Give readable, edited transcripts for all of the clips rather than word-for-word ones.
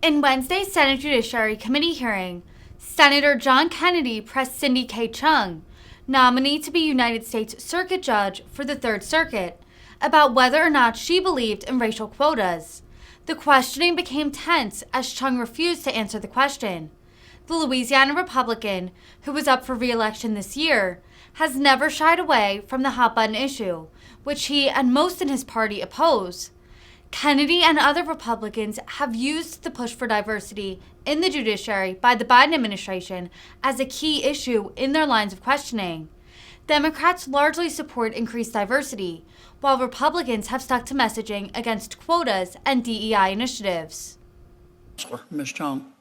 In Wednesday's Senate Judiciary Committee hearing, Senator John Kennedy pressed Cindy K. Chung, nominee to be United States Circuit Judge for the Third Circuit, about whether or not she believed in racial quotas. The questioning became tense as Chung refused to answer the question. The Louisiana Republican, who was up for re-election this year, has never shied away from the hot-button issue, which he and most in his party oppose. Kennedy and other Republicans have used the push for diversity in the judiciary by the Biden administration as a key issue in their lines of questioning. Democrats largely support increased diversity, while Republicans have stuck to messaging against quotas and DEI initiatives. Ms. Chung,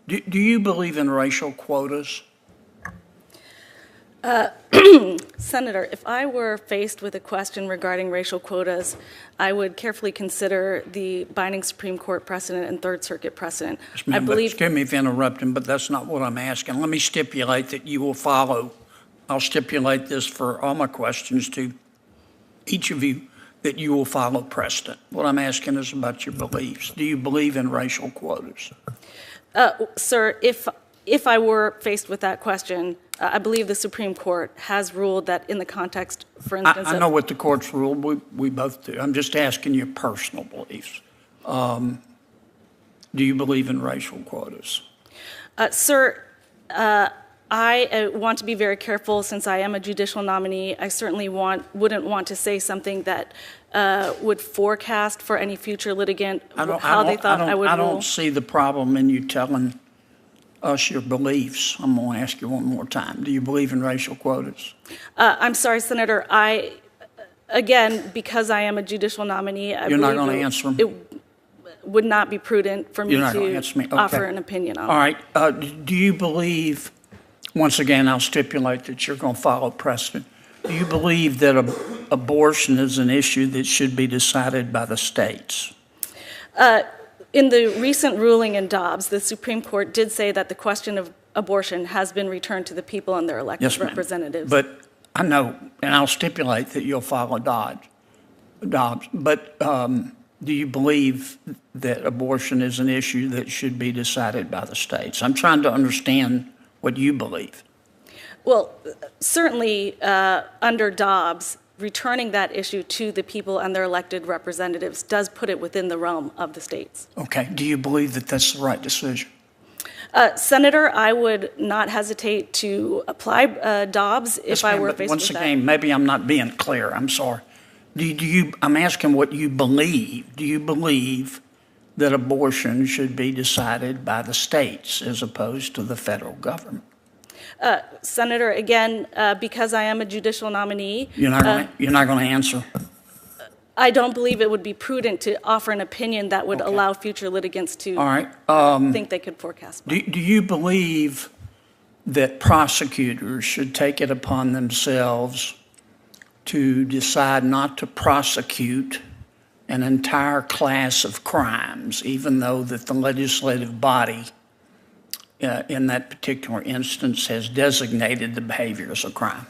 do you believe in racial quotas? Senator, if I were faced with a question regarding racial quotas, I would carefully consider the binding Supreme Court precedent and Third Circuit precedent. Yes, excuse me if interrupting, but that's not what I'm asking. Let me stipulate that you will follow. I'll stipulate this for all my questions to each of you, that you will follow precedent. What I'm asking is about your beliefs. Do you believe in racial quotas? Sir, if I were faced with that question, I believe the Supreme Court has ruled that in the context, for instance... I know what the court's ruled. We both do. I'm just asking your personal beliefs. Do you believe in racial quotas? Sir, I want to be very careful since I am a judicial nominee. I certainly wouldn't want to say something that would forecast for any future litigant how they thought I would rule. I don't see the problem in you telling us your beliefs. I'm going to ask you one more time. Do you believe in racial quotas? I'm sorry, Senator. Again, because I am a judicial nominee, You're not going to answer them? It would not be prudent for me to okay. offer an opinion on it. All right. Do you believe, once again, I'll stipulate that you're going to follow precedent. Do you believe that abortion is an issue that should be decided by the states? In the recent ruling in Dobbs, the Supreme Court did say that the question of abortion has been returned to the people and their elected representatives. But I know, and I'll stipulate that you'll follow Dobbs. But do you believe that abortion is an issue that should be decided by the states? I'm trying to understand what you believe. Well, certainly under Dobbs, returning that issue to the people and their elected representatives does put it within the realm of the states. Okay. Do you believe that that's the right decision? Senator, I would not hesitate to apply Dobbs if I were faced with that. Once again, maybe I'm not being clear. I'm sorry. I'm asking what you believe. Do you believe that abortion should be decided by the states as opposed to the federal government? Senator, again, because I am a judicial nominee... You're not going to answer? I don't believe it would be prudent to offer an opinion that would allow future litigants to think they could forecast. Do you believe that prosecutors should take it upon themselves to decide not to prosecute an entire class of crimes, even though that the legislative body in that particular instance has designated the behavior as a crime?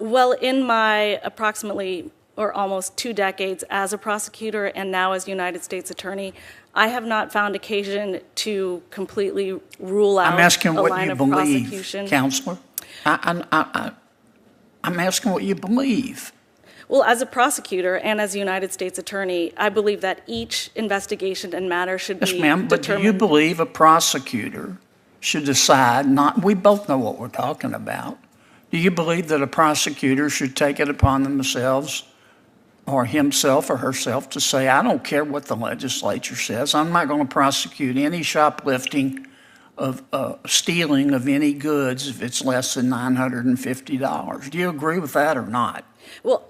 Well, in my approximately or almost 2 decades as a prosecutor and now as United States Attorney, I have not found occasion to completely rule out I'm asking a what line you of believe, prosecution. Counselor. I'm asking what you believe. Well, as a prosecutor and as a United States Attorney, I believe that each investigation and matter should be determined. But do you believe a prosecutor should decide we both know what we're talking about. Do you believe that a prosecutor should take it upon themselves or himself or herself to say, I don't care what the legislature says, I'm not going to prosecute any shoplifting of stealing of any goods if it's less than $950. Do you agree with that or not? Well,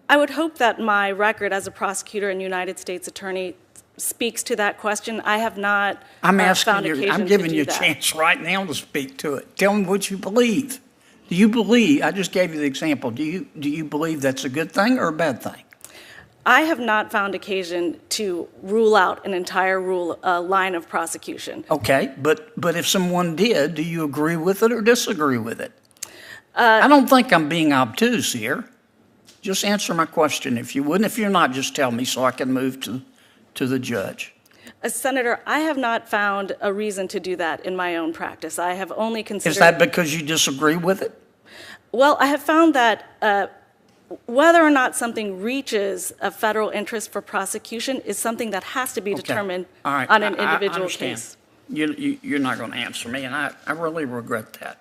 I would hope that my record as a prosecutor and United States Attorney speaks to that question. I have not found occasion to do that. I'm giving you a chance right now to speak to it. Tell me what you believe. Do you believe, I just gave you the example, do you believe that's a good thing or a bad thing? I have not found occasion to rule out an entire line of prosecution. Okay, but if someone did, do you agree with it or disagree with it? I don't think I'm being obtuse here. Just answer my question if you would. And if you're not, just tell me so I can move to the judge. Senator, I have not found a reason to do that in my own practice. I have only considered... Is that because you disagree with it? Well, I have found that whether or not something reaches a federal interest for prosecution is something that has to be determined All right. on an I individual understand. case. You're not going to answer me, and I really regret that.